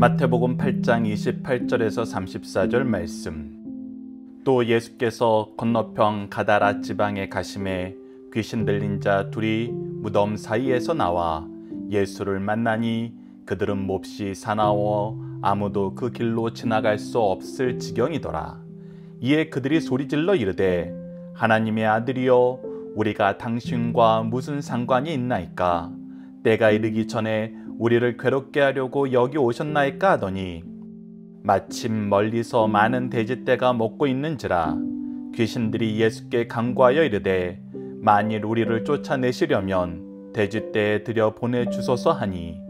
마태복음 8장 28절에서 34절 말씀. 또 예수께서 건너편 가다라 지방에 가심에 귀신 들린 자 둘이 무덤 사이에서 나와 예수를 만나니 그들은 몹시 사나워 아무도 그 길로 지나갈 수 없을 지경이더라. 이에 그들이 소리질러 이르되 하나님의 아들이여 우리가 당신과 무슨 상관이 있나이까? 때가 이르기 전에 우리를 괴롭게 하려고 여기 오셨나이까 하더니 마침 멀리서 많은 돼지떼가 먹고 있는지라. 귀신들이 예수께 간구하여 이르되 만일 우리를 쫓아내시려면 돼지떼에 들여 보내주소서 하니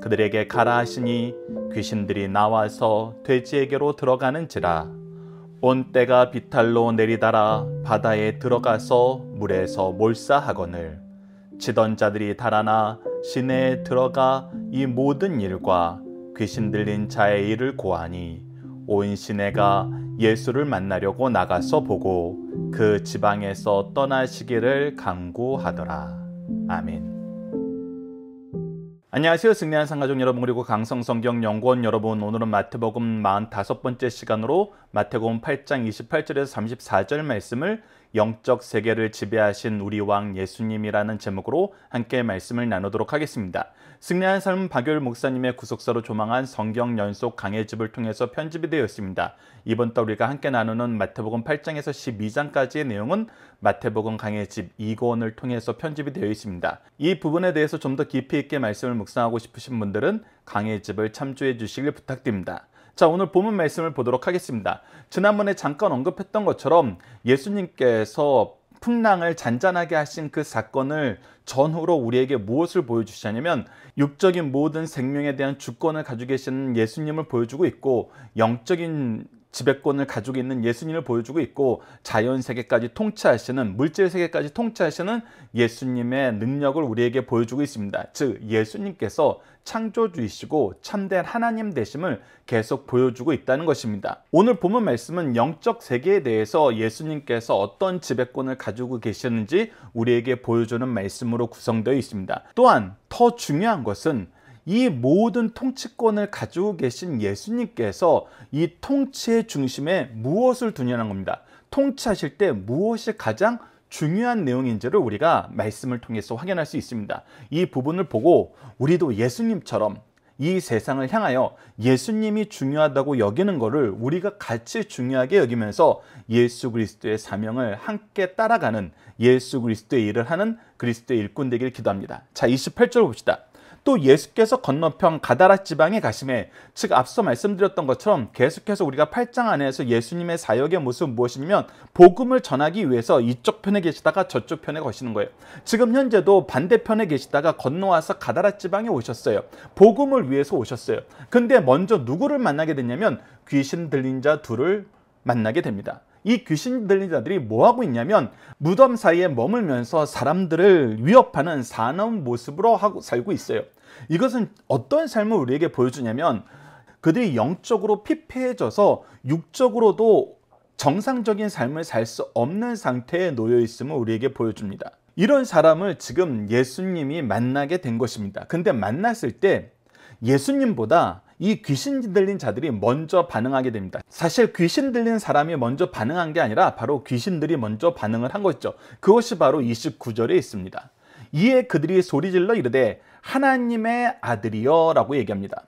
그들에게 가라 하시니 귀신들이 나와서 돼지에게로 들어가는지라. 온 떼가 비탈로 내리달아 바다에 들어가서 물에서 몰사하거늘 치던 자들이 달아나 시내에 들어가 이 모든 일과 귀신 들린 자의 일을 고하니 온 시내가 예수를 만나려고 나가서 보고 그 지방에서 떠나시기를 간구하더라. 아멘. 안녕하세요. 승리한 상가족 여러분, 그리고 강성성경연구원 여러분, 오늘은 마태복음 45번째 시간으로 마태복음 8장 28절에서 34절 말씀을 영적 세계를 지배하신 우리 왕 예수님이라는 제목으로 함께 말씀을 나누도록 하겠습니다. 승리한 삶 박열 목사님의 구속사로 조망한 성경 연속 강해집을 통해서 편집이 되었습니다. 이번 달 우리가 함께 나누는 마태복음 8장에서 12장까지의 내용은 마태복음 강해집 2권을 통해서 편집이 되어 있습니다. 이 부분에 대해서 좀 더 깊이 있게 말씀을 묵상하고 싶으신 분들은 강해집을 참조해 주시길 부탁드립니다. 자, 오늘 본문 말씀을 보도록 하겠습니다. 지난번에 잠깐 언급했던 것처럼 예수님께서 풍랑을 잔잔하게 하신 그 사건을 전후로 우리에게 무엇을 보여주시냐면 육적인 모든 생명에 대한 주권을 가지고 계시는 예수님을 보여주고 있고, 영적인 지배권을 가지고 있는 예수님을 보여주고 있고, 자연세계까지 통치하시는, 물질세계까지 통치하시는 예수님의 능력을 우리에게 보여주고 있습니다. 즉 예수님께서 창조주이시고 참된 하나님 되심을 계속 보여주고 있다는 것입니다. 오늘 본문 말씀은 영적 세계에 대해서 예수님께서 어떤 지배권을 가지고 계시는지 우리에게 보여주는 말씀으로 구성되어 있습니다. 또한 더 중요한 것은 이 모든 통치권을 가지고 계신 예수님께서 이 통치의 중심에 무엇을 두냐는 겁니다. 통치하실 때 무엇이 가장 중요한 내용인지를 우리가 말씀을 통해서 확인할 수 있습니다. 이 부분을 보고 우리도 예수님처럼 이 세상을 향하여 예수님이 중요하다고 여기는 것을 우리가 같이 중요하게 여기면서 예수 그리스도의 사명을 함께 따라가는, 예수 그리스도의 일을 하는 그리스도의 일꾼 되기를 기도합니다. 자, 28절 봅시다. 또 예수께서 건너편 가다라 지방에 가심에, 즉 앞서 말씀드렸던 것처럼 계속해서 우리가 8장 안에서 예수님의 사역의 모습은 무엇이냐면 복음을 전하기 위해서 이쪽 편에 계시다가 저쪽 편에 거시는 거예요. 지금 현재도 반대편에 계시다가 건너와서 가다라 지방에 오셨어요. 복음을 위해서 오셨어요. 근데 먼저 누구를 만나게 됐냐면 귀신 들린 자 둘을 만나게 됩니다. 이 귀신 들린 자들이 뭐하고 있냐면 무덤 사이에 머물면서 사람들을 위협하는 사나운 모습으로 살고 있어요. 이것은 어떤 삶을 우리에게 보여주냐면 그들이 영적으로 피폐해져서 육적으로도 정상적인 삶을 살 수 없는 상태에 놓여 있음을 우리에게 보여줍니다. 이런 사람을 지금 예수님이 만나게 된 것입니다. 근데 만났을 때 예수님보다 이 귀신 들린 자들이 먼저 반응하게 됩니다. 사실 귀신 들린 사람이 먼저 반응한 게 아니라 바로 귀신들이 먼저 반응을 한 거죠. 그것이 바로 29절에 있습니다. 이에 그들이 소리질러 이르되 하나님의 아들이여 라고 얘기합니다.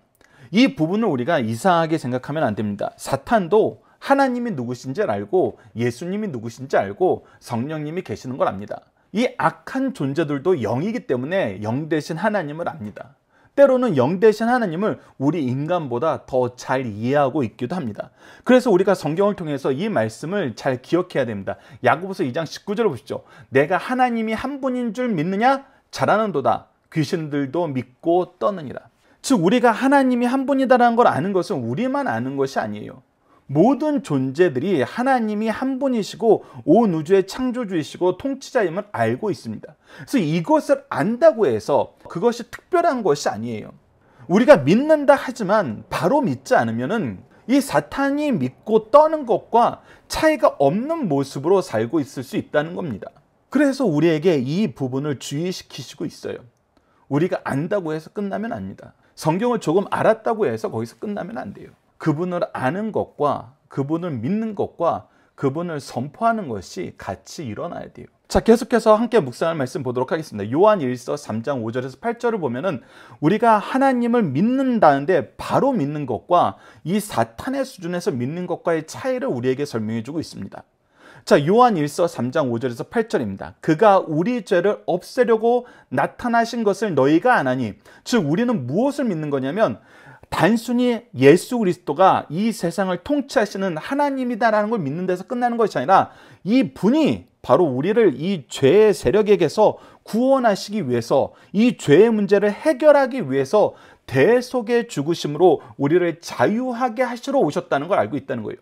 이 부분을 우리가 이상하게 생각하면 안 됩니다. 사탄도 하나님이 누구신지 알고 예수님이 누구신지 알고 성령님이 계시는 걸 압니다. 이 악한 존재들도 영이기 때문에 영 대신 하나님을 압니다. 때로는 영 대신 하나님을 우리 인간보다 더 잘 이해하고 있기도 합니다. 그래서 우리가 성경을 통해서 이 말씀을 잘 기억해야 됩니다. 야고보서 2장 19절을 보시죠. 내가 하나님이 한 분인 줄 믿느냐? 잘하는도다. 귀신들도 믿고 떠느니라. 즉 우리가 하나님이 한 분이다라는 걸 아는 것은 우리만 아는 것이 아니에요. 모든 존재들이 하나님이 한 분이시고 온 우주의 창조주이시고 통치자임을 알고 있습니다. 그래서 이것을 안다고 해서 그것이 특별한 것이 아니에요. 우리가 믿는다 하지만 바로 믿지 않으면은 이 사탄이 믿고 떠는 것과 차이가 없는 모습으로 살고 있을 수 있다는 겁니다. 그래서 우리에게 이 부분을 주의시키시고 있어요. 우리가 안다고 해서 끝나면 안 됩니다. 성경을 조금 알았다고 해서 거기서 끝나면 안 돼요. 그분을 아는 것과 그분을 믿는 것과 그분을 선포하는 것이 같이 일어나야 돼요. 자, 계속해서 함께 묵상할 말씀 보도록 하겠습니다. 요한 1서 3장 5절에서 8절을 보면은 우리가 하나님을 믿는다는데 바로 믿는 것과 이 사탄의 수준에서 믿는 것과의 차이를 우리에게 설명해 주고 있습니다. 자, 요한 1서 3장 5절에서 8절입니다. 그가 우리 죄를 없애려고 나타나신 것을 너희가 아나니, 즉 우리는 무엇을 믿는 거냐면 단순히 예수 그리스도가 이 세상을 통치하시는 하나님이다라는 걸 믿는 데서 끝나는 것이 아니라 이 분이 바로 우리를 이 죄의 세력에게서 구원하시기 위해서, 이 죄의 문제를 해결하기 위해서 대속의 죽으심으로 우리를 자유하게 하시러 오셨다는 걸 알고 있다는 거예요.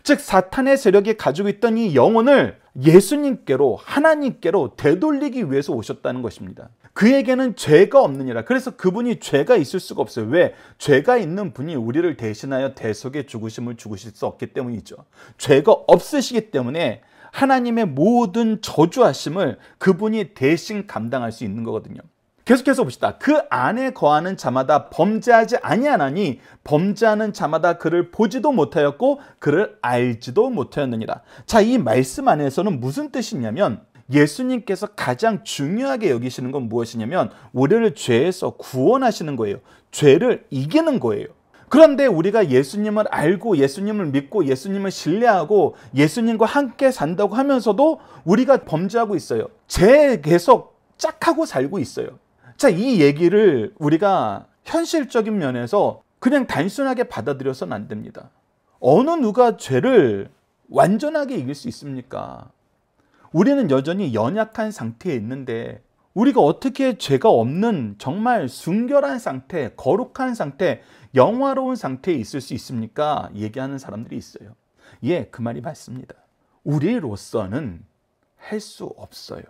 즉 사탄의 세력이 가지고 있던 이 영혼을 예수님께로, 하나님께로 되돌리기 위해서 오셨다는 것입니다. 그에게는 죄가 없느니라. 그래서 그분이 죄가 있을 수가 없어요. 왜? 죄가 있는 분이 우리를 대신하여 대속의 죽으심을 죽으실 수 없기 때문이죠. 죄가 없으시기 때문에 하나님의 모든 저주하심을 그분이 대신 감당할 수 있는 거거든요. 계속해서 봅시다. 그 안에 거하는 자마다 범죄하지 아니하나니 범죄하는 자마다 그를 보지도 못하였고 그를 알지도 못하였느니라. 자, 이 말씀 안에서는 무슨 뜻이냐면 예수님께서 가장 중요하게 여기시는 건 무엇이냐면 우리를 죄에서 구원하시는 거예요. 죄를 이기는 거예요. 그런데 우리가 예수님을 알고 예수님을 믿고 예수님을 신뢰하고 예수님과 함께 산다고 하면서도 우리가 범죄하고 있어요. 죄에 계속 짝하고 살고 있어요. 자, 이 얘기를 우리가 현실적인 면에서 그냥 단순하게 받아들여서는 안 됩니다. 어느 누가 죄를 완전하게 이길 수 있습니까? 우리는 여전히 연약한 상태에 있는데 우리가 어떻게 죄가 없는 정말 순결한 상태, 거룩한 상태, 영화로운 상태에 있을 수 있습니까? 얘기하는 사람들이 있어요. 예, 그 말이 맞습니다. 우리로서는 할 수 없어요.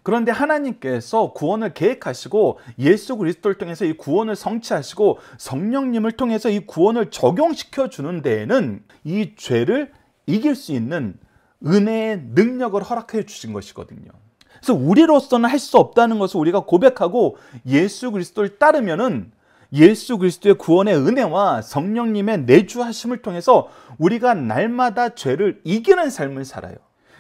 그런데 하나님께서 구원을 계획하시고 예수 그리스도를 통해서 이 구원을 성취하시고 성령님을 통해서 이 구원을 적용시켜 주는 데에는 이 죄를 이길 수 있는 은혜의 능력을 허락해 주신 것이거든요. 그래서 우리로서는 할 수 없다는 것을 우리가 고백하고 예수 그리스도를 따르면은 예수 그리스도의 구원의 은혜와 성령님의 내주하심을 통해서 우리가 날마다 죄를 이기는 삶을 살아요.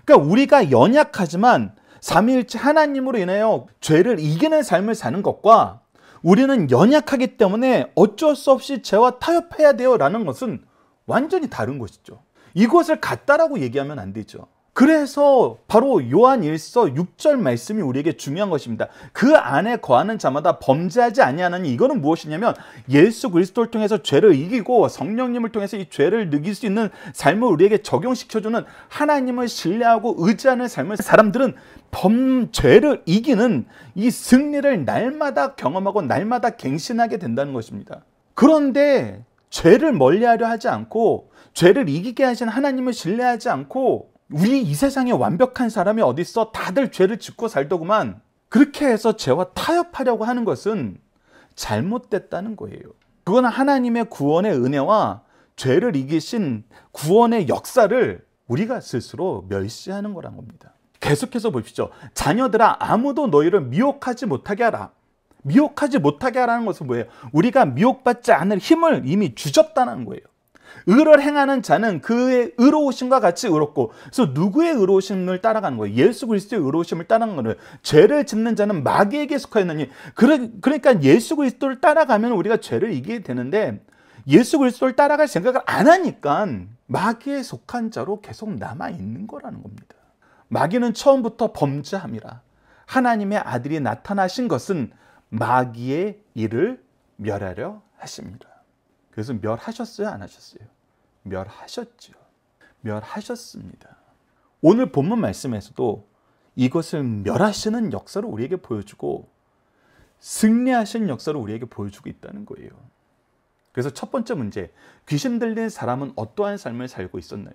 그러니까 우리가 연약하지만 삼위일체 하나님으로 인하여 죄를 이기는 삶을 사는 것과 우리는 연약하기 때문에 어쩔 수 없이 죄와 타협해야 돼요 라는 것은 완전히 다른 것이죠. 이것을 같다라고 얘기하면 안 되죠. 그래서 바로 요한 1서 6절 말씀이 우리에게 중요한 것입니다. 그 안에 거하는 자마다 범죄하지 아니하나니, 이거는 무엇이냐면 예수 그리스도를 통해서 죄를 이기고 성령님을 통해서 이 죄를 이길 수 있는 삶을 우리에게 적용시켜주는 하나님을 신뢰하고 의지하는 삶을 사람들은 죄를 이기는 이 승리를 날마다 경험하고 날마다 갱신하게 된다는 것입니다. 그런데 죄를 멀리하려 하지 않고 죄를 이기게 하신 하나님을 신뢰하지 않고 우리 이 세상에 완벽한 사람이 어디 있어? 다들 죄를 짓고 살더구만. 그렇게 해서 죄와 타협하려고 하는 것은 잘못됐다는 거예요. 그건 하나님의 구원의 은혜와 죄를 이기신 구원의 역사를 우리가 스스로 멸시하는 거란 겁니다. 계속해서 보십시오. 자녀들아, 아무도 너희를 미혹하지 못하게 하라. 미혹하지 못하게 하라는 것은 뭐예요? 우리가 미혹받지 않을 힘을 이미 주셨다는 거예요. 의를 행하는 자는 그의 의로우심과 같이 의롭고, 그래서 누구의 의로우심을 따라가는 거예요? 예수 그리스도의 의로우심을 따라가는 거예요. 죄를 짓는 자는 마귀에게 속하였느니, 그러니까 예수 그리스도를 따라가면 우리가 죄를 이기게 되는데 예수 그리스도를 따라갈 생각을 안 하니까 마귀에 속한 자로 계속 남아있는 거라는 겁니다. 마귀는 처음부터 범죄함이라. 하나님의 아들이 나타나신 것은 마귀의 일을 멸하려 하십니다. 그래서 멸하셨어요? 안 하셨어요? 멸하셨죠. 멸하셨습니다. 오늘 본문 말씀에서도 이것을 멸하시는 역사를 우리에게 보여주고 승리하신 역사를 우리에게 보여주고 있다는 거예요. 그래서 첫 번째 문제, 귀신 들린 사람은 어떠한 삶을 살고 있었나요?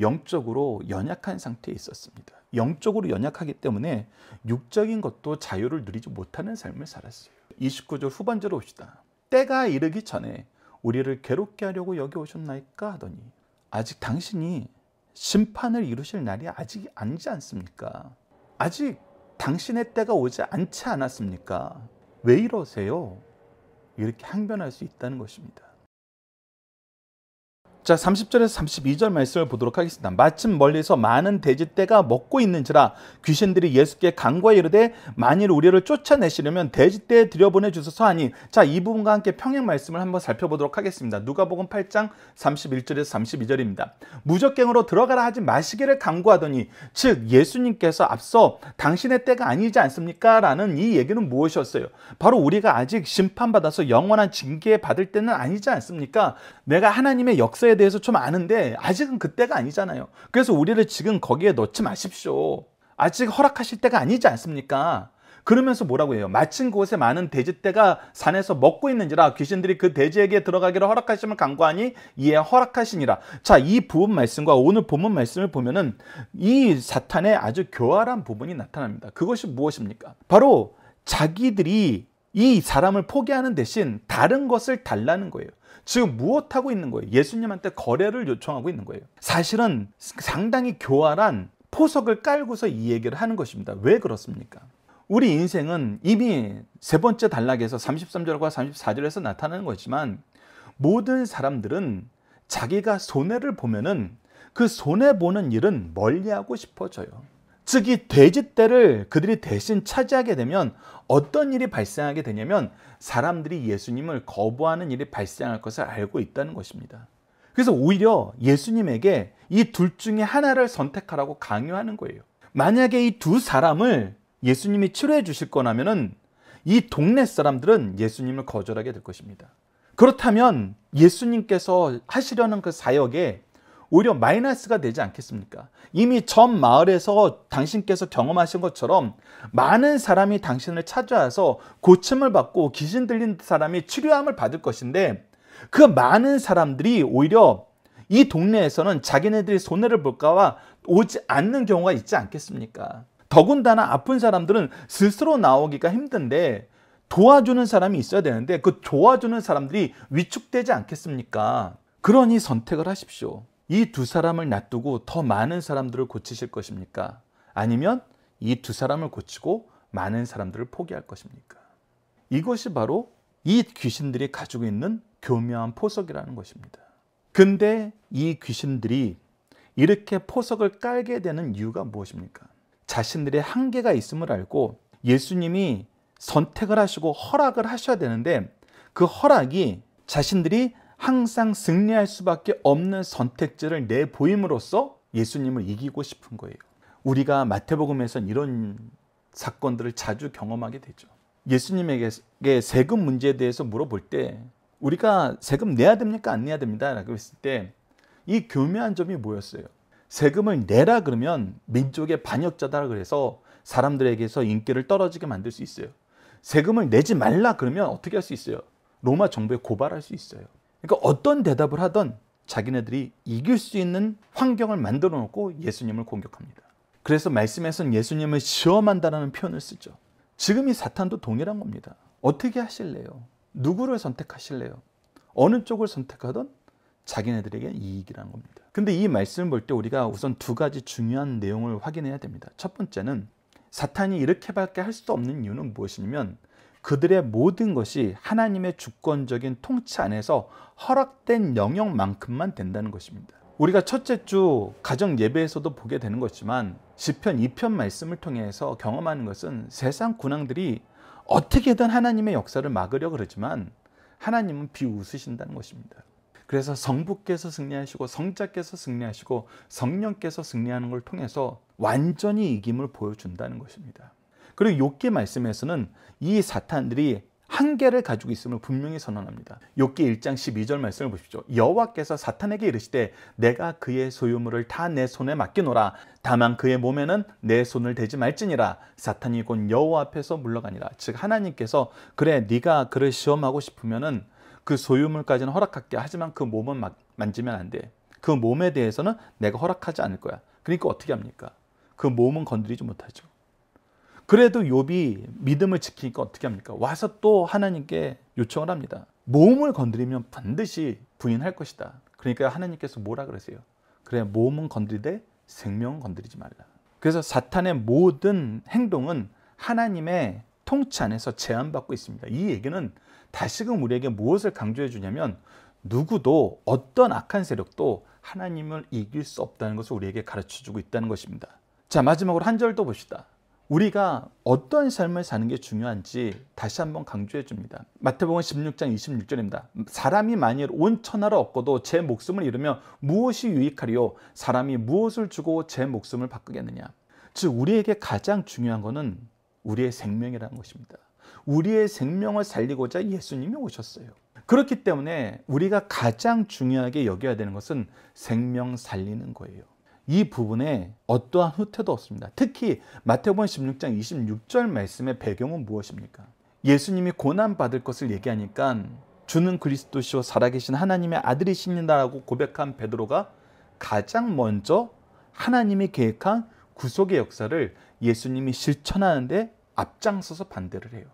영적으로 연약한 상태에 있었습니다. 영적으로 연약하기 때문에 육적인 것도 자유를 누리지 못하는 삶을 살았어요. 29절 후반절로 봅시다. 때가 이르기 전에 우리를 괴롭게 하려고 여기 오셨나이까 하더니, 아직 당신이 심판을 이루실 날이 아직 아니지 않습니까? 아직 당신의 때가 오지 않지 않았습니까? 왜 이러세요? 이렇게 항변할 수 있다는 것입니다. 자, 30절에서 32절 말씀을 보도록 하겠습니다. 마침 멀리서 많은 돼지떼가 먹고 있는지라 귀신들이 예수께 간구하여 이르되 만일 우리를 쫓아내시려면 돼지떼에 들여보내 주소서 하니, 자, 이 부분과 함께 평행 말씀을 한번 살펴보도록 하겠습니다. 누가복음 8장 31절에서 32절입니다. 무적갱으로 들어가라 하지 마시기를 간구하더니, 즉 예수님께서 앞서 당신의 때가 아니지 않습니까? 라는 이 얘기는 무엇이었어요? 바로 우리가 아직 심판받아서 영원한 징계 받을 때는 아니지 않습니까? 내가 하나님의 역사에 대해서 좀 아는데 아직은 그때가 아니잖아요. 그래서 우리를 지금 거기에 넣지 마십시오. 아직 허락하실 때가 아니지 않습니까? 그러면서 뭐라고 해요? 마침 그곳에 많은 돼지떼가 산에서 먹고 있는지라 귀신들이 그 돼지에게 들어가기를 허락하심을 간구하니 이에 허락하시니라. 자, 이 부분 말씀과 오늘 본문 말씀을 보면은 이 사탄의 아주 교활한 부분이 나타납니다. 그것이 무엇입니까? 바로 자기들이 이 사람을 포기하는 대신 다른 것을 달라는 거예요. 지금 무엇하고 있는 거예요? 예수님한테 거래를 요청하고 있는 거예요. 사실은 상당히 교활한 포석을 깔고서 이 얘기를 하는 것입니다. 왜 그렇습니까? 우리 인생은 이미 세 번째 단락에서 33절과 34절에서 나타나는 거지만, 모든 사람들은 자기가 손해를 보면은 그 손해보는 일은 멀리하고 싶어져요. 즉 이 돼지떼를 그들이 대신 차지하게 되면 어떤 일이 발생하게 되냐면 사람들이 예수님을 거부하는 일이 발생할 것을 알고 있다는 것입니다. 그래서 오히려 예수님에게 이 둘 중에 하나를 선택하라고 강요하는 거예요. 만약에 이 두 사람을 예수님이 치료해 주실 거라면은 이 동네 사람들은 예수님을 거절하게 될 것입니다. 그렇다면 예수님께서 하시려는 그 사역에 오히려 마이너스가 되지 않겠습니까? 이미 전 마을에서 당신께서 경험하신 것처럼 많은 사람이 당신을 찾아와서 고침을 받고 귀신 들린 사람이 치료함을 받을 것인데, 그 많은 사람들이 오히려 이 동네에서는 자기네들이 손해를 볼까봐 오지 않는 경우가 있지 않겠습니까? 더군다나 아픈 사람들은 스스로 나오기가 힘든데 도와주는 사람이 있어야 되는데 그 도와주는 사람들이 위축되지 않겠습니까? 그러니 선택을 하십시오. 이 두 사람을 놔두고 더 많은 사람들을 고치실 것입니까? 아니면 이 두 사람을 고치고 많은 사람들을 포기할 것입니까? 이것이 바로 이 귀신들이 가지고 있는 교묘한 포석이라는 것입니다. 근데 이 귀신들이 이렇게 포석을 깔게 되는 이유가 무엇입니까? 자신들의 한계가 있음을 알고 예수님이 선택을 하시고 허락을 하셔야 되는데, 그 허락이 자신들이 항상 승리할 수밖에 없는 선택지를 내보임으로써 예수님을 이기고 싶은 거예요. 우리가 마태복음에서는 이런 사건들을 자주 경험하게 되죠. 예수님에게 세금 문제에 대해서 물어볼 때 우리가 세금 내야 됩니까? 안 내야 됩니다. 라고 했을 때 이 교묘한 점이 뭐였어요? 세금을 내라 그러면 민족의 반역자다 그래서 사람들에게서 인기를 떨어지게 만들 수 있어요. 세금을 내지 말라 그러면 어떻게 할 수 있어요? 로마 정부에 고발할 수 있어요. 그러니까 어떤 대답을 하던 자기네들이 이길 수 있는 환경을 만들어 놓고 예수님을 공격합니다. 그래서 말씀에서는 예수님을 시험한다는 표현을 쓰죠. 지금 이 사탄도 동일한 겁니다. 어떻게 하실래요? 누구를 선택하실래요? 어느 쪽을 선택하든 자기네들에게 이익이라는 겁니다. 근데 이 말씀을 볼 때 우리가 우선 두 가지 중요한 내용을 확인해야 됩니다. 첫 번째는 사탄이 이렇게밖에 할 수 없는 이유는 무엇이냐면 그들의 모든 것이 하나님의 주권적인 통치 안에서 허락된 영역만큼만 된다는 것입니다. 우리가 첫째 주 가정 예배에서도 보게 되는 것이지만 시편 2편 말씀을 통해서 경험하는 것은 세상 군왕들이 어떻게든 하나님의 역사를 막으려 그러지만 하나님은 비웃으신다는 것입니다. 그래서 성부께서 승리하시고 성자께서 승리하시고 성령께서 승리하는 걸 통해서 완전히 이김을 보여준다는 것입니다. 그리고 욥기 말씀에서는 이 사탄들이 한계를 가지고 있음을 분명히 선언합니다. 욥기 1장 12절 말씀을 보십시오. 여호와께서 사탄에게 이르시되 내가 그의 소유물을 다 내 손에 맡기노라. 다만 그의 몸에는 내 손을 대지 말지니라. 사탄이 곧 여호와 앞에서 물러가니라. 즉 하나님께서 그래 네가 그를 시험하고 싶으면은 그 소유물까지는 허락할게. 하지만 그 몸은 만지면 안 돼. 그 몸에 대해서는 내가 허락하지 않을 거야. 그러니까 어떻게 합니까? 그 몸은 건드리지 못하죠. 그래도 욥이 믿음을 지키니까 어떻게 합니까? 와서 또 하나님께 요청을 합니다. 몸을 건드리면 반드시 부인할 것이다. 그러니까 하나님께서 뭐라 그러세요? 그래 몸은 건드리되 생명은 건드리지 말라. 그래서 사탄의 모든 행동은 하나님의 통치 안에서 제한받고 있습니다. 이 얘기는 다시금 우리에게 무엇을 강조해 주냐면 누구도 어떤 악한 세력도 하나님을 이길 수 없다는 것을 우리에게 가르쳐주고 있다는 것입니다. 자, 마지막으로 한 절 더 봅시다. 우리가 어떤 삶을 사는 게 중요한지 다시 한번 강조해 줍니다. 마태복음 16장 26절입니다. 사람이 만일 온 천하를 얻고도 제 목숨을 잃으면 무엇이 유익하리요? 사람이 무엇을 주고 제 목숨을 바꾸겠느냐? 즉 우리에게 가장 중요한 것은 우리의 생명이라는 것입니다. 우리의 생명을 살리고자 예수님이 오셨어요. 그렇기 때문에 우리가 가장 중요하게 여겨야 되는 것은 생명 살리는 거예요. 이 부분에 어떠한 후퇴도 없습니다. 특히 마태복음 16장 26절 말씀의 배경은 무엇입니까? 예수님이 고난받을 것을 얘기하니까 주는 그리스도시요 살아계신 하나님의 아들이십니다라고 고백한 베드로가 가장 먼저 하나님이 계획한 구속의 역사를 예수님이 실천하는데 앞장서서 반대를 해요.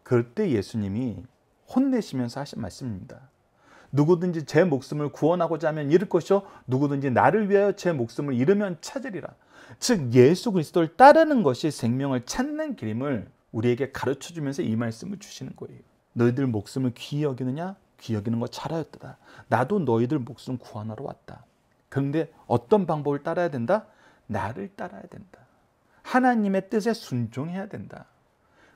그럴 때 예수님이 혼내시면서 하신 말씀입니다. 누구든지 제 목숨을 구원하고자 하면 잃을 것이요 누구든지 나를 위하여 제 목숨을 잃으면 찾으리라. 즉 예수 그리스도를 따르는 것이 생명을 찾는 길임을 우리에게 가르쳐주면서 이 말씀을 주시는 거예요. 너희들 목숨을 귀히 여기느냐? 귀히 여기는 거 잘하였다. 나도 너희들 목숨 구원하러 왔다. 그런데 어떤 방법을 따라야 된다? 나를 따라야 된다. 하나님의 뜻에 순종해야 된다.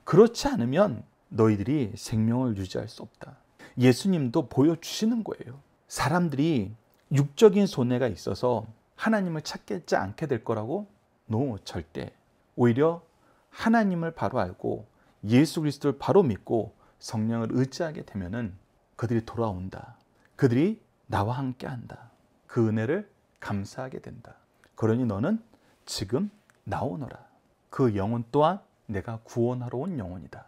그렇지 않으면 너희들이 생명을 유지할 수 없다. 예수님도 보여주시는 거예요. 사람들이 육적인 손해가 있어서 하나님을 찾지 않게 될 거라고? No, 절대. 오히려 하나님을 바로 알고 예수 그리스도를 바로 믿고 성령을 의지하게 되면은 그들이 돌아온다. 그들이 나와 함께 한다. 그 은혜를 감사하게 된다. 그러니 너는 지금 나오너라. 그 영혼 또한 내가 구원하러 온 영혼이다.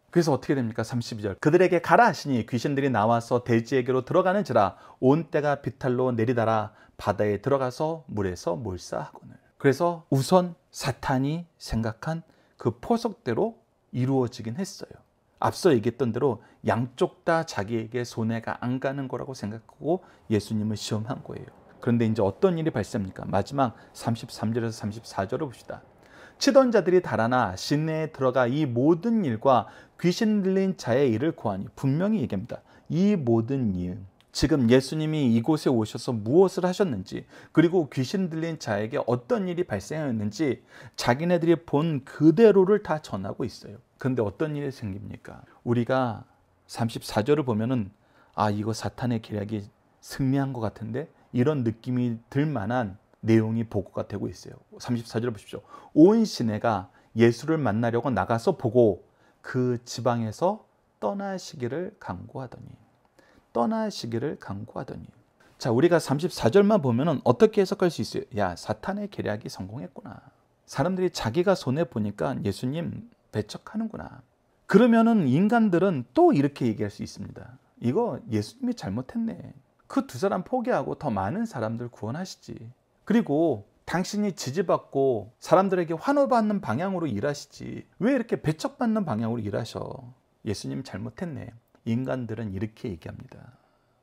그래서 어떻게 됩니까? 32절. 그들에게 가라 하시니 귀신들이 나와서 돼지에게로 들어가는지라 온 때가 비탈로 내리다라 바다에 들어가서 물에서 몰사하거늘. 그래서 우선 사탄이 생각한 그 포석대로 이루어지긴 했어요. 앞서 얘기했던 대로 양쪽 다 자기에게 손해가 안 가는 거라고 생각하고 예수님을 시험한 거예요. 그런데 이제 어떤 일이 발생합니까? 마지막 33절에서 34절을 봅시다. 치던 자들이 달아나 시내에 들어가 이 모든 일과 귀신 들린 자의 일을 고하니. 분명히 얘기합니다. 이 모든 일, 지금 예수님이 이곳에 오셔서 무엇을 하셨는지, 그리고 귀신 들린 자에게 어떤 일이 발생했는지 자기네들이 본 그대로를 다 전하고 있어요. 그런데 어떤 일이 생깁니까? 우리가 34절을 보면은 이거 사탄의 계략이 승리한 것 같은데, 이런 느낌이 들 만한 내용이 보고가 되고 있어요. 34절 보십시오. 온 시내가 예수를 만나려고 나가서 보고 그 지방에서 떠나시기를 강구하더니. 자, 우리가 34절만 보면은 어떻게 해석할 수 있어요? 야, 사탄의 계략이 성공했구나. 사람들이 자기가 손해보니까 예수님 배척하는구나. 그러면은 인간들은 또 이렇게 얘기할 수 있습니다. 이거 예수님이 잘못했네. 그 두 사람 포기하고 더 많은 사람들 구원하시지. 그리고 당신이 지지받고 사람들에게 환호받는 방향으로 일하시지. 왜 이렇게 배척받는 방향으로 일하셔? 예수님 잘못했네. 인간들은 이렇게 얘기합니다.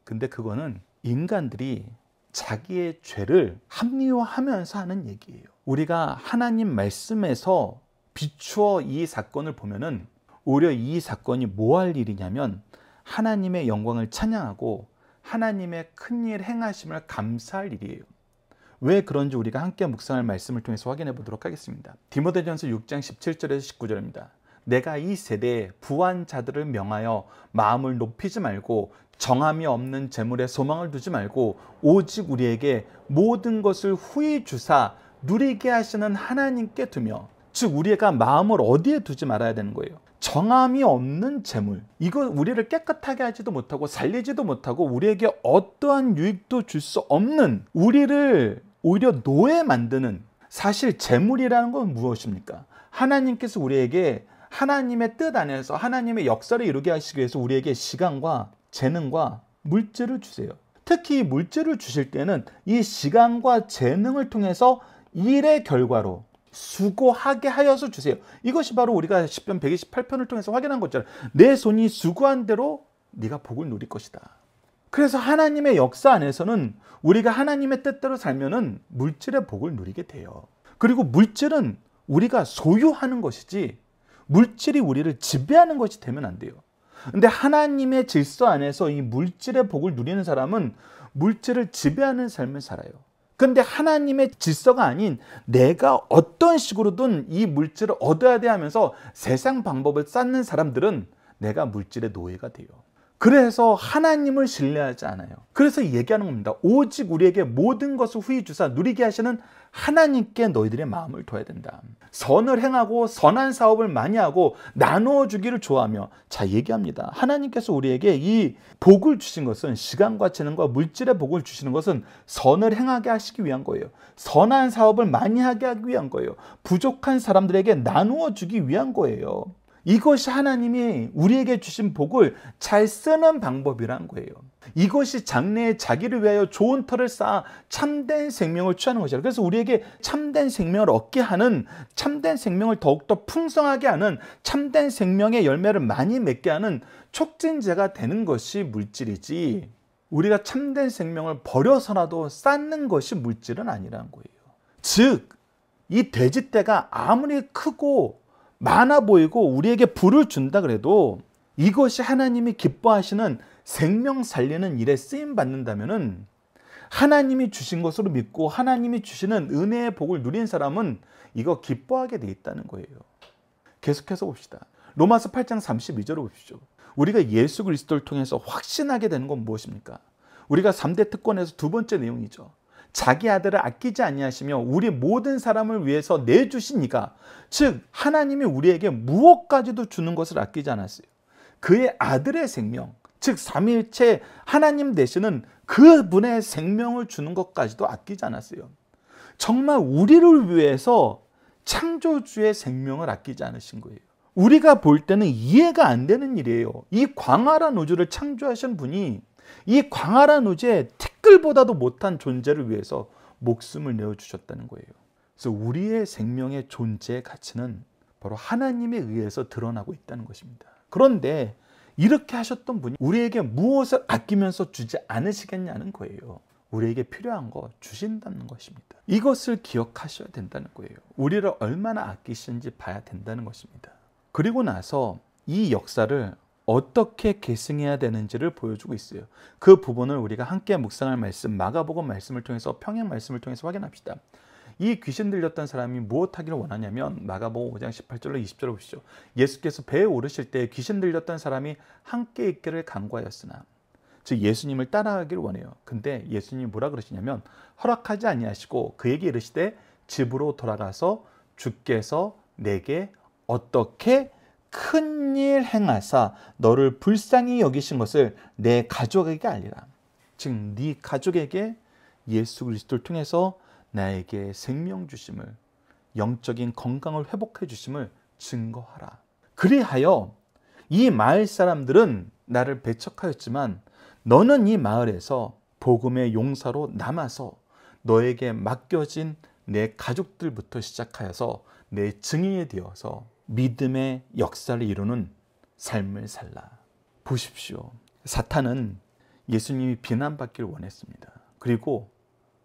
근데 그거는 인간들이 자기의 죄를 합리화하면서 하는 얘기예요. 우리가 하나님 말씀에서 비추어 이 사건을 보면은 오히려 이 사건이 뭐 할 일이냐면 하나님의 영광을 찬양하고 하나님의 큰일 행하심을 감사할 일이에요. 왜 그런지 우리가 함께 묵상할 말씀을 통해서 확인해 보도록 하겠습니다. 디모데전서 6장 17절에서 19절입니다. 내가 이 세대에 부한 자들을 명하여 마음을 높이지 말고 정함이 없는 재물에 소망을 두지 말고 오직 우리에게 모든 것을 후히 주사 누리게 하시는 하나님께 두며. 즉 우리가 마음을 어디에 두지 말아야 되는 거예요? 정함이 없는 재물, 이거 우리를 깨끗하게 하지도 못하고 살리지도 못하고 우리에게 어떠한 유익도 줄 수 없는, 우리를 오히려 노예 만드는, 사실 재물이라는 건 무엇입니까? 하나님께서 우리에게 하나님의 뜻 안에서 하나님의 역사를 이루게 하시기 위해서 우리에게 시간과 재능과 물질을 주세요. 특히 물질을 주실 때는 이 시간과 재능을 통해서 일의 결과로 수고하게 하여서 주세요. 이것이 바로 우리가 시편 128편을 통해서 확인한 것처럼 내 손이 수고한 대로 네가 복을 누릴 것이다. 그래서 하나님의 역사 안에서는 우리가 하나님의 뜻대로 살면은 물질의 복을 누리게 돼요. 그리고 물질은 우리가 소유하는 것이지 물질이 우리를 지배하는 것이 되면 안 돼요. 근데 하나님의 질서 안에서 이 물질의 복을 누리는 사람은 물질을 지배하는 삶을 살아요. 그런데 하나님의 질서가 아닌 내가 어떤 식으로든 이 물질을 얻어야 돼 하면서 세상 방법을 쌓는 사람들은 내가 물질의 노예가 돼요. 그래서 하나님을 신뢰하지 않아요. 그래서 얘기하는 겁니다. 오직 우리에게 모든 것을 후히 주사 누리게 하시는 하나님께 너희들의 마음을 둬야 된다. 선을 행하고 선한 사업을 많이 하고 나누어 주기를 좋아하며, 자, 얘기합니다. 하나님께서 우리에게 이 복을 주신 것은, 시간과 재능과 물질의 복을 주시는 것은 선을 행하게 하시기 위한 거예요. 선한 사업을 많이 하게 하기 위한 거예요. 부족한 사람들에게 나누어 주기 위한 거예요. 이것이 하나님이 우리에게 주신 복을 잘 쓰는 방법이란 거예요. 이것이 장래에 자기를 위하여 좋은 터를 쌓아 참된 생명을 취하는 것이라. 그래서 우리에게 참된 생명을 얻게 하는, 참된 생명을 더욱더 풍성하게 하는, 참된 생명의 열매를 많이 맺게 하는 촉진제가 되는 것이 물질이지, 우리가 참된 생명을 버려서라도 쌓는 것이 물질은 아니라는 거예요. 즉, 이 돼지떼가 아무리 크고 많아 보이고 우리에게 불을 준다 그래도 이것이 하나님이 기뻐하시는 생명 살리는 일에 쓰임 받는다면은, 하나님이 주신 것으로 믿고 하나님이 주시는 은혜의 복을 누린 사람은 이거 기뻐하게 돼 있다는 거예요. 계속해서 봅시다. 로마서 8장 32절을 보십시오. 우리가 예수 그리스도를 통해서 확신하게 되는 건 무엇입니까? 우리가 3대 특권에서 두 번째 내용이죠. 자기 아들을 아끼지 아니하시며 우리 모든 사람을 위해서 내주신 이가, 즉 하나님이 우리에게 무엇까지도 주는 것을 아끼지 않았어요. 그의 아들의 생명, 즉 삼위일체 하나님 되시는 그분의 생명을 주는 것까지도 아끼지 않았어요. 정말 우리를 위해서 창조주의 생명을 아끼지 않으신 거예요. 우리가 볼 때는 이해가 안 되는 일이에요. 이 광활한 우주를 창조하신 분이 이 광활한 우주에 티끌보다도 못한 존재를 위해서 목숨을 내어주셨다는 거예요. 그래서 우리의 생명의 존재의 가치는 바로 하나님에 의해서 드러나고 있다는 것입니다. 그런데 이렇게 하셨던 분이 우리에게 무엇을 아끼면서 주지 않으시겠냐는 거예요. 우리에게 필요한 거 주신다는 것입니다. 이것을 기억하셔야 된다는 거예요. 우리를 얼마나 아끼시는지 봐야 된다는 것입니다. 그리고 나서 이 역사를 어떻게 계승해야 되는지를 보여주고 있어요. 그 부분을 우리가 함께 묵상할 말씀, 마가복음 말씀을 통해서, 평행 말씀을 통해서 확인합시다. 이 귀신 들렸던 사람이 무엇하기를 원하냐면, 마가복음 5장 18절로 20절을 보시죠. 예수께서 배에 오르실 때 귀신 들렸던 사람이 함께 있기를 간구하였으나, 즉 예수님을 따라가기를 원해요. 근데 예수님이 뭐라 그러시냐면, 허락하지 아니하시고 그에게 이르시되 집으로 돌아가서 주께서 내게 어떻게 큰 일 행하사 너를 불쌍히 여기신 것을 내 가족에게 알리라. 즉 네 가족에게 예수 그리스도를 통해서 나에게 생명 주심을, 영적인 건강을 회복해 주심을 증거하라. 그리하여 이 마을 사람들은 나를 배척하였지만 너는 이 마을에서 복음의 용사로 남아서 너에게 맡겨진 내 가족들부터 시작하여서 내 증인이 되어서 믿음의 역사를 이루는 삶을 살라. 보십시오. 사탄은 예수님이 비난받기를 원했습니다. 그리고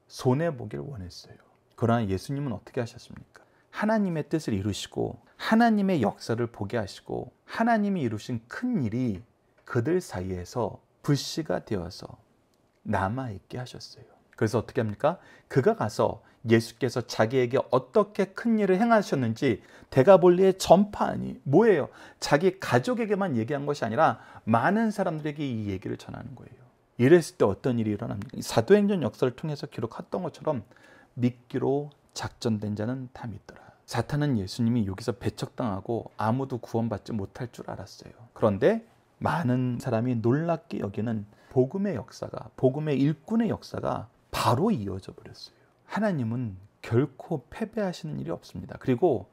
손해보기를 원했어요. 그러나 예수님은 어떻게 하셨습니까? 하나님의 뜻을 이루시고 하나님의 역사를 보게 하시고 하나님이 이루신 큰 일이 그들 사이에서 불씨가 되어서 남아있게 하셨어요. 그래서 어떻게 합니까? 그가 가서 예수께서 자기에게 어떻게 큰 일을 행하셨는지 대가볼리에 전파하니, 뭐예요? 자기 가족에게만 얘기한 것이 아니라 많은 사람들에게 이 얘기를 전하는 거예요. 이랬을 때 어떤 일이 일어납니까? 사도행전 역사를 통해서 기록했던 것처럼 믿기로 작전된 자는 다 믿더라. 사탄은 예수님이 여기서 배척당하고 아무도 구원받지 못할 줄 알았어요. 그런데 많은 사람이 놀랍게 여기는 복음의 역사가, 복음의 일꾼의 역사가 바로 이어져 버렸어요. 하나님은 결코 패배하시는 일이 없습니다. 그리고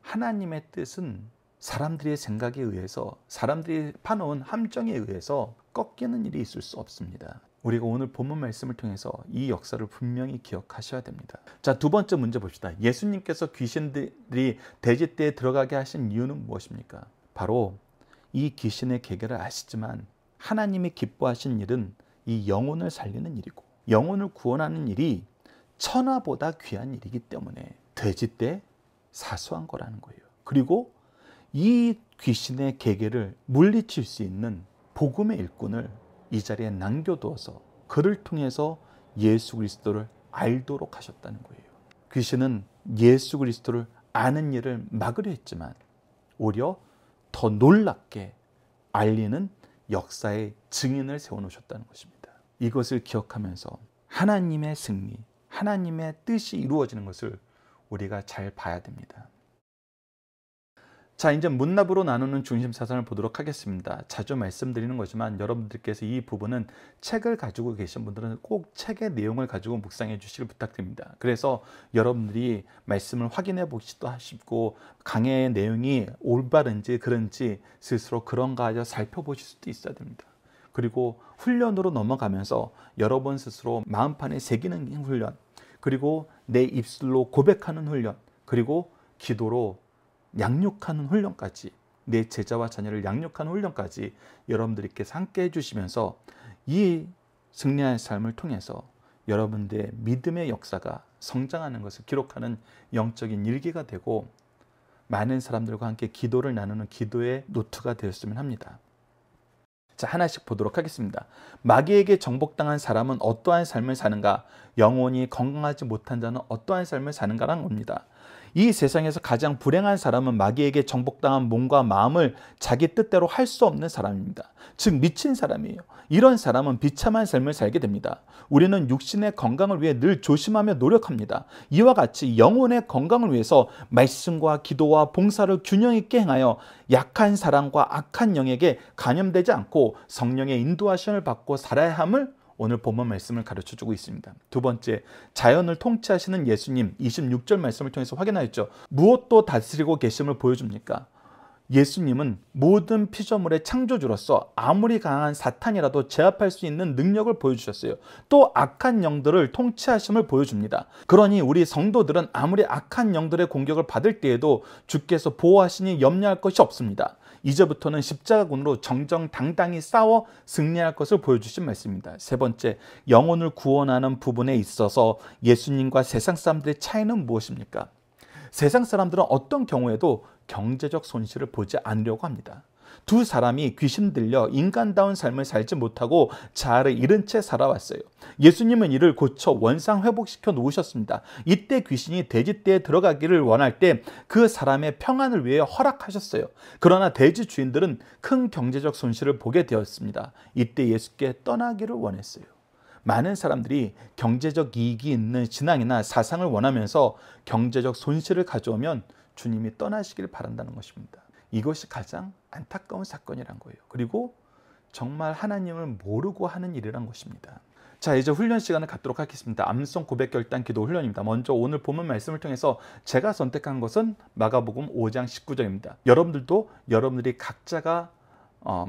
하나님의 뜻은 사람들의 생각에 의해서, 사람들이 파놓은 함정에 의해서 꺾이는 일이 있을 수 없습니다. 우리가 오늘 본문 말씀을 통해서 이 역사를 분명히 기억하셔야 됩니다. 자, 두 번째 문제 봅시다. 예수님께서 귀신들이 돼지떼에 들어가게 하신 이유는 무엇입니까? 바로 이 귀신의 계계를 아시지만 하나님이 기뻐하신 일은 이 영혼을 살리는 일이고 영혼을 구원하는 일이 천하보다 귀한 일이기 때문에 돼지떼 사소한 거라는 거예요. 그리고 이 귀신의 계계를 물리칠 수 있는 복음의 일꾼을 이 자리에 남겨두어서 그를 통해서 예수 그리스도를 알도록 하셨다는 거예요. 귀신은 예수 그리스도를 아는 일을 막으려 했지만 오히려 더 놀랍게 알리는 역사의 증인을 세워놓으셨다는 것입니다. 이것을 기억하면서 하나님의 승리, 하나님의 뜻이 이루어지는 것을 우리가 잘 봐야 됩니다. 자, 이제 문납으로 나누는 중심사상을 보도록 하겠습니다. 자주 말씀드리는 거지만 여러분들께서 이 부분은 책을 가지고 계신 분들은 꼭 책의 내용을 가지고 묵상해 주시길 부탁드립니다. 그래서 여러분들이 말씀을 확인해 보시기도 하시고 강해의 내용이 올바른지 그런지 스스로 그런가 하여 살펴보실 수도 있어야 됩니다. 그리고 훈련으로 넘어가면서 여러분 스스로 마음판에 새기는 훈련, 그리고 내 입술로 고백하는 훈련, 그리고 기도로 양육하는 훈련까지, 내 제자와 자녀를 양육하는 훈련까지 여러분들께서 함께 해주시면서 이 승리의 삶을 통해서 여러분들의 믿음의 역사가 성장하는 것을 기록하는 영적인 일기가 되고 많은 사람들과 함께 기도를 나누는 기도의 노트가 되었으면 합니다. 자, 하나씩 보도록 하겠습니다. 마귀에게 정복당한 사람은 어떠한 삶을 사는가? 영혼이 건강하지 못한 자는 어떠한 삶을 사는가라는 겁니다. 이 세상에서 가장 불행한 사람은 마귀에게 정복당한 몸과 마음을 자기 뜻대로 할 수 없는 사람입니다. 즉 미친 사람이에요. 이런 사람은 비참한 삶을 살게 됩니다. 우리는 육신의 건강을 위해 늘 조심하며 노력합니다. 이와 같이 영혼의 건강을 위해서 말씀과 기도와 봉사를 균형 있게 행하여 약한 사랑과 악한 영에게 감염되지 않고 성령의 인도하심을 받고 살아야 함을 오늘 본문 말씀을 가르쳐주고 있습니다. 두 번째, 자연을 통치하시는 예수님 26절 말씀을 통해서 확인하였죠. 무엇도 다스리고 계심을 보여줍니까? 예수님은 모든 피조물의 창조주로서 아무리 강한 사탄이라도 제압할 수 있는 능력을 보여주셨어요. 또 악한 영들을 통치하심을 보여줍니다. 그러니 우리 성도들은 아무리 악한 영들의 공격을 받을 때에도 주께서 보호하시니 염려할 것이 없습니다. 이제부터는 십자가군으로 정정당당히 싸워 승리할 것을 보여주신 말씀입니다. 세 번째, 영혼을 구원하는 부분에 있어서 예수님과 세상 사람들의 차이는 무엇입니까? 세상 사람들은 어떤 경우에도 경제적 손실을 보지 않으려고 합니다. 두 사람이 귀신 들려 인간다운 삶을 살지 못하고 자아를 잃은 채 살아왔어요. 예수님은 이를 고쳐 원상 회복시켜 놓으셨습니다. 이때 귀신이 돼지떼에 들어가기를 원할 때 그 사람의 평안을 위해 허락하셨어요. 그러나 돼지 주인들은 큰 경제적 손실을 보게 되었습니다. 이때 예수께 떠나기를 원했어요. 많은 사람들이 경제적 이익이 있는 신앙이나 사상을 원하면서 경제적 손실을 가져오면 주님이 떠나시길 바란다는 것입니다. 이것이 가장 안타까운 사건이란 거예요. 그리고 정말 하나님을 모르고 하는 일이란 것입니다. 자, 이제 훈련 시간을 갖도록 하겠습니다. 암송 고백 결단 기도 훈련입니다. 먼저 오늘 본문 말씀을 통해서 제가 선택한 것은 마가복음 5장 19절입니다. 여러분들도 여러분들이 각자가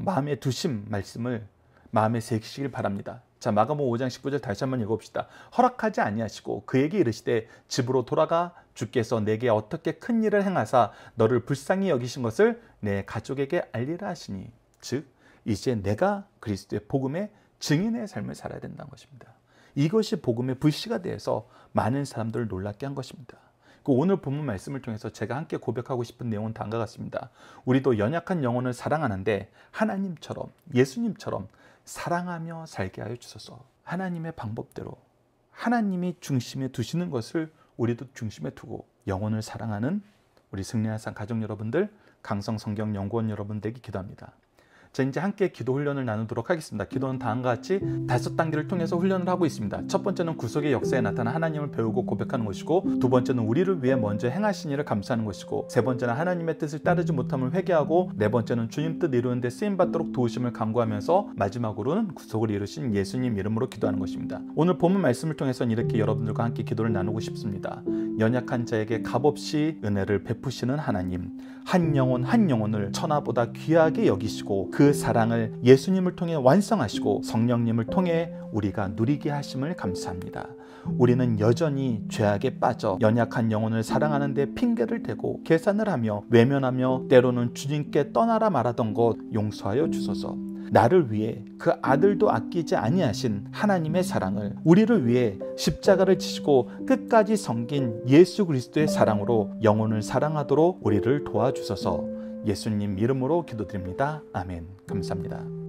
마음에 두신 말씀을 마음에 새기시길 바랍니다. 자, 마가복음 5장 19절 다시 한번 읽어봅시다. 허락하지 아니하시고 그에게 이르시되 집으로 돌아가 주께서 내게 어떻게 큰 일을 행하사 너를 불쌍히 여기신 것을 내 가족에게 알리라 하시니, 즉 이제 내가 그리스도의 복음의 증인의 삶을 살아야 된다는 것입니다. 이것이 복음의 불씨가 되어서 많은 사람들을 놀랍게 한 것입니다. 오늘 본문 말씀을 통해서 제가 함께 고백하고 싶은 내용은 다음과 같습니다. 우리도 연약한 영혼을 사랑하는데 하나님처럼, 예수님처럼 사랑하며 살게 하여 주소서. 하나님의 방법대로 하나님이 중심에 두시는 것을 우리도 중심에 두고 영혼을 사랑하는 우리 승리하산 가족 여러분들, 강성성경연구원 여러분들에게 기도합니다. 자, 이제 함께 기도 훈련을 나누도록 하겠습니다. 기도는 다음과 같이 5단계를 통해서 훈련을 하고 있습니다. 첫 번째는 구속의 역사에 나타난 하나님을 배우고 고백하는 것이고, 두 번째는 우리를 위해 먼저 행하신 일을 감사하는 것이고, 세 번째는 하나님의 뜻을 따르지 못함을 회개하고, 네 번째는 주님 뜻 이루는 데 쓰임받도록 도우심을 간구하면서, 마지막으로는 구속을 이루신 예수님 이름으로 기도하는 것입니다. 오늘 본문 말씀을 통해서는 이렇게 여러분들과 함께 기도를 나누고 싶습니다. 연약한 자에게 값없이 은혜를 베푸시는 하나님, 한 영혼 한 영혼을 천하보다 귀하게 여기시고 그 사랑을 예수님을 통해 완성하시고 성령님을 통해 우리가 누리게 하심을 감사합니다. 우리는 여전히 죄악에 빠져 연약한 영혼을 사랑하는 데 핑계를 대고 계산을 하며 외면하며 때로는 주님께 떠나라 말하던 것 용서하여 주소서. 나를 위해 그 아들도 아끼지 아니하신 하나님의 사랑을, 우리를 위해 십자가를 지시고 끝까지 섬긴 예수 그리스도의 사랑으로 영혼을 사랑하도록 우리를 도와주소서. 예수님 이름으로 기도드립니다. 아멘. 감사합니다.